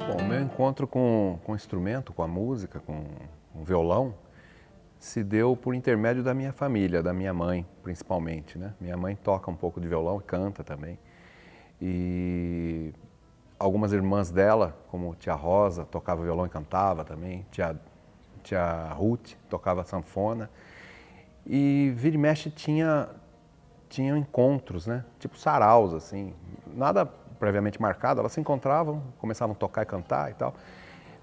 Bom, o meu encontro com o instrumento, com a música, com o violão, se deu por intermédio da minha família, da minha mãe, principalmente, né? Minha mãe toca um pouco de violão e canta também. E algumas irmãs dela, como tia Rosa, tocava violão e cantava também. Tia Ruth tocava sanfona. E vira e mexe tinham encontros, né? Tipo saraus, assim. Nada previamente marcado, elas se encontravam, começavam a tocar e cantar e tal.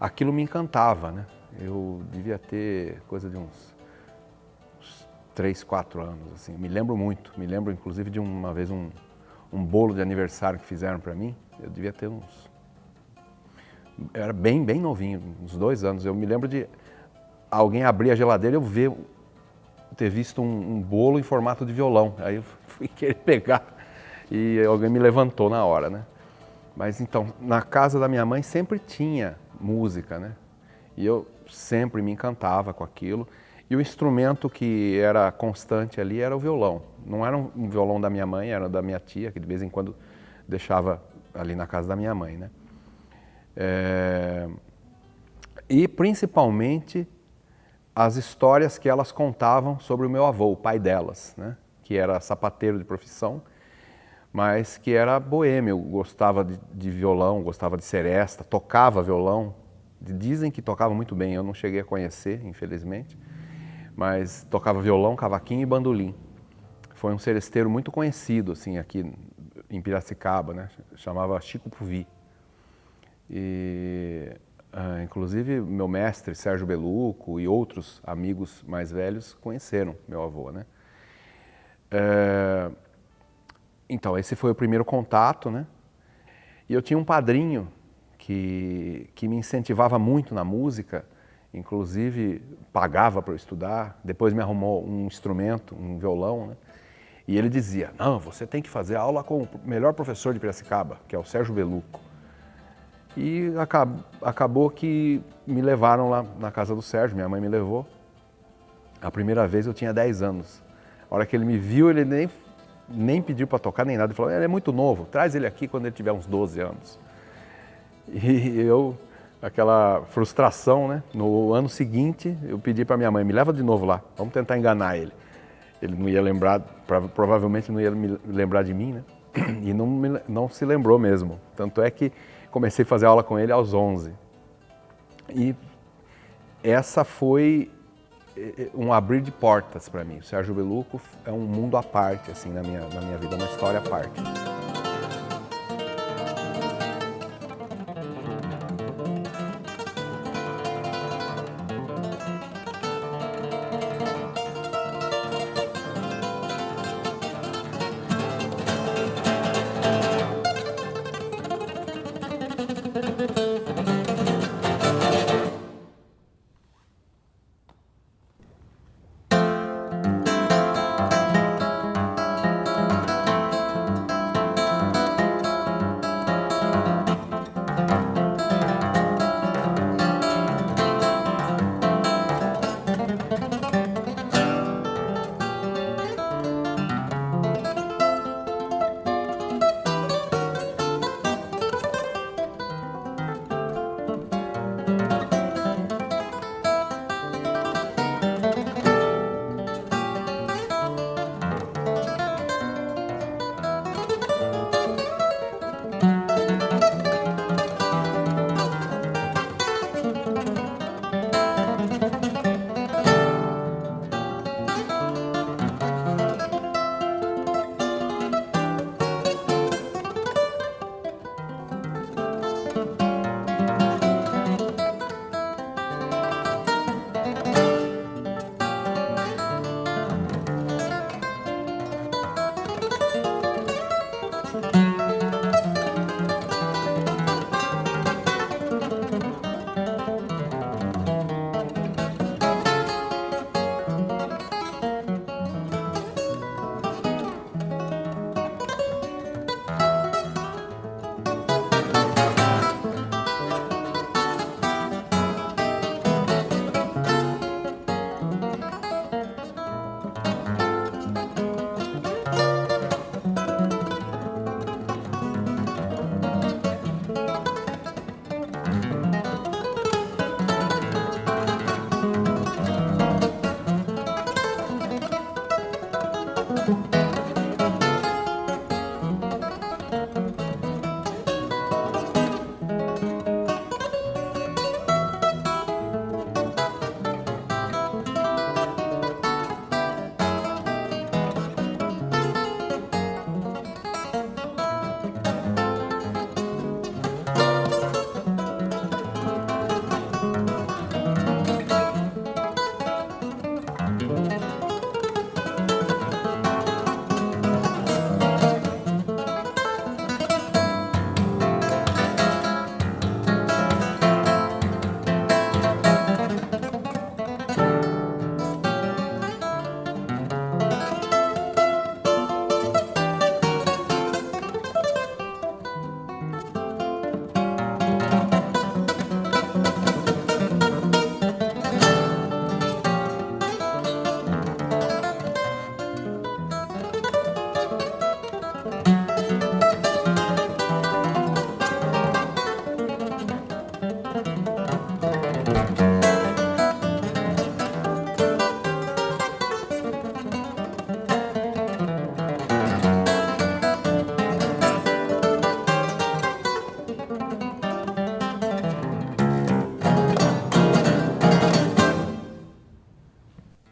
Aquilo me encantava, né? Eu devia ter coisa de uns 3, 4 anos, assim. Me lembro muito. Me lembro, inclusive, de uma vez um bolo de aniversário que fizeram para mim. Eu devia ter uns... Eu era bem novinho, uns 2 anos. Eu me lembro de alguém abrir a geladeira e eu ter visto um bolo em formato de violão. Aí eu fui querer pegar e alguém me levantou na hora, né? Mas então, na casa da minha mãe sempre tinha música, né? E eu sempre me encantava com aquilo. E o instrumento que era constante ali era o violão. Não era um violão da minha mãe, era da minha tia, que de vez em quando deixava ali na casa da minha mãe, né? E principalmente as histórias que elas contavam sobre o meu avô, o pai delas, né? Que era sapateiro de profissão, mas que era boêmio, gostava de violão, gostava de seresta, tocava violão. Dizem que tocava muito bem, eu não cheguei a conhecer, infelizmente, mas tocava violão, cavaquinho e bandolim. Foi um seresteiro muito conhecido, assim, aqui em Piracicaba, né? Chamava Chico Puvi. E, inclusive, meu mestre, Sérgio Beluco, e outros amigos mais velhos conheceram meu avô, né? Então, esse foi o primeiro contato, né? E eu tinha um padrinho que me incentivava muito na música, inclusive pagava para eu estudar, depois me arrumou um instrumento, um violão, né? E ele dizia, não, você tem que fazer aula com o melhor professor de Piracicaba, que é o Sérgio Beluco. E acabou que me levaram lá na casa do Sérgio, minha mãe me levou. A primeira vez eu tinha 10 anos. A hora que ele me viu, ele nem pediu para tocar nem nada. Ele falou, ele é muito novo, traz ele aqui quando ele tiver uns 12 anos. E eu, aquela frustração, né? No ano seguinte, eu pedi para minha mãe, me leva de novo lá, vamos tentar enganar ele. Ele não ia lembrar, provavelmente não ia me lembrar de mim, né? E não se lembrou mesmo. Tanto é que comecei a fazer aula com ele aos 11. E essa foi um abrir de portas para mim. O Sérgio Beluco é um mundo à parte assim, na minha vida, uma história à parte.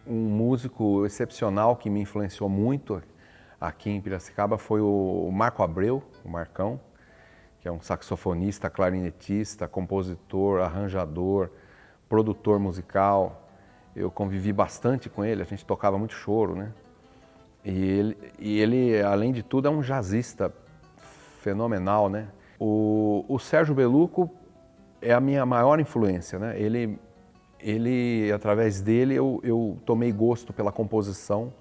Músico excepcional que me influenciou muito aqui em Piracicaba foi o Marco Abreu, o Marcão, que é um saxofonista, clarinetista, compositor, arranjador, produtor musical. Eu convivi bastante com ele, a gente tocava muito choro, né? E ele, além de tudo, é um jazzista fenomenal, né? O Sérgio Beluco é a minha maior influência, né? Através dele, eu tomei gosto pela composição,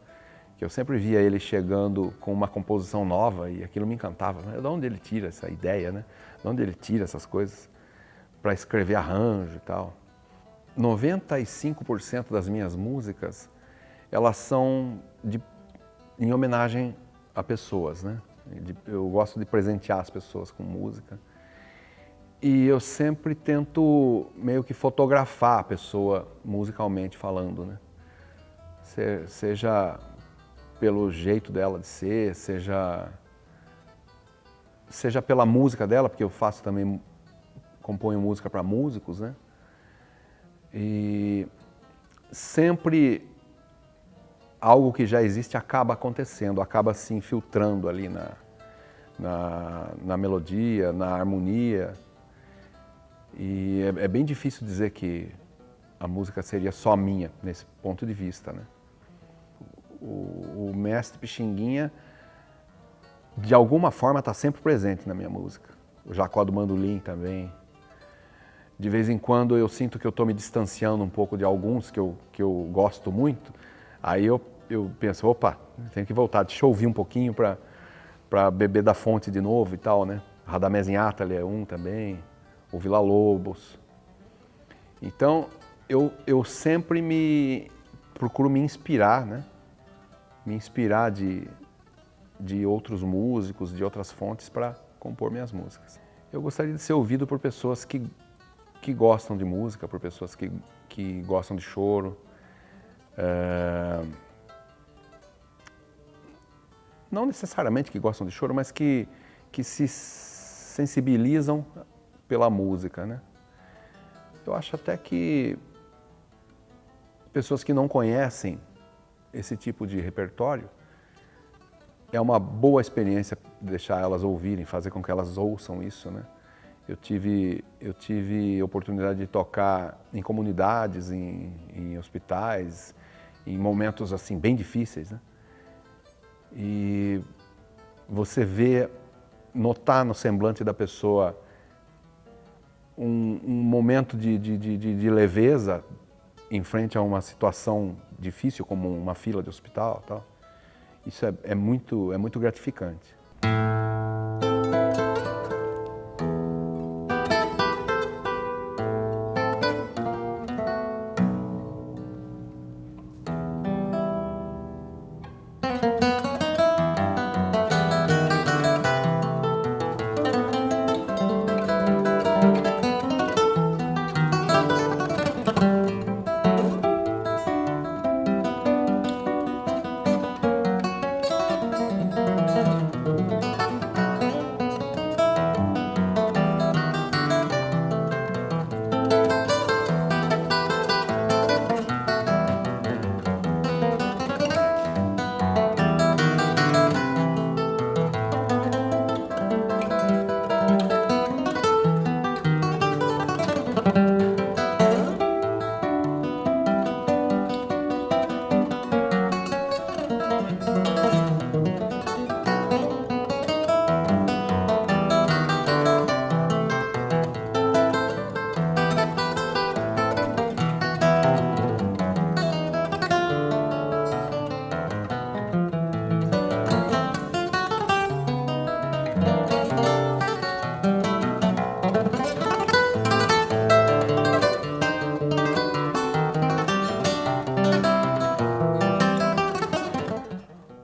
que eu sempre via ele chegando com uma composição nova e aquilo me encantava. Né? De onde ele tira essa ideia, né? De onde ele tira essas coisas para escrever arranjo e tal. 95% das minhas músicas, elas são em homenagem a pessoas, né? Eu gosto de presentear as pessoas com música. E eu sempre tento meio que fotografar a pessoa musicalmente falando, né? Seja pelo jeito dela de ser, seja seja pela música dela, porque eu faço também, componho música para músicos, né? E sempre algo que já existe acaba acontecendo, acaba se infiltrando ali na melodia, na harmonia. E é bem difícil dizer que a música seria só minha, nesse ponto de vista, né? O mestre Pixinguinha, de alguma forma, está sempre presente na minha música. O Jacó do Bandolim também. De vez em quando eu sinto que eu estou me distanciando um pouco de alguns que eu gosto muito, aí eu penso, opa, tenho que voltar, deixa eu ouvir um pouquinho para beber da fonte de novo e tal, né? Radamés Inátali é um também, o Villa-Lobos. Então, eu sempre procuro me inspirar, né? Me inspirar de outros músicos, de outras fontes para compor minhas músicas. Eu gostaria de ser ouvido por pessoas que gostam de música, por pessoas que gostam de choro. Não necessariamente que gostam de choro, mas que se sensibilizam pela música, né? Eu acho até que pessoas que não conhecem esse tipo de repertório, é uma boa experiência deixar elas ouvirem, fazer com que elas ouçam isso, né? Eu tive oportunidade de tocar em comunidades, em hospitais, em momentos assim bem difíceis, né? E você notar no semblante da pessoa um momento de leveza em frente a uma situação difícil, como uma fila de hospital, tal. Isso é muito gratificante.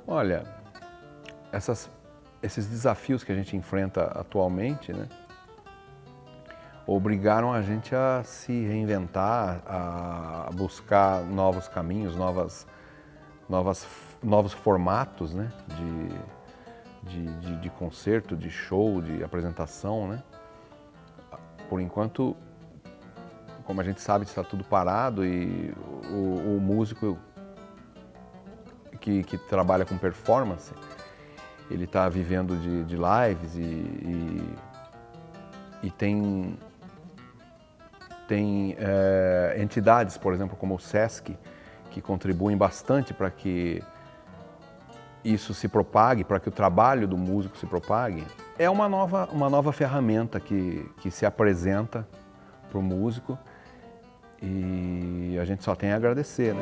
Olha, esses desafios que a gente enfrenta atualmente, né, obrigaram a gente a se reinventar, a buscar novos caminhos, novos formatos, né, de concerto, de show, de apresentação, né. Por enquanto, como a gente sabe, está tudo parado e o músico que trabalha com performance, ele está vivendo de lives e tem entidades, por exemplo, como o Sesc, que contribuem bastante para que isso se propague, para que o trabalho do músico se propague. É uma nova ferramenta que se apresenta para o músico e a gente só tem a agradecer, né?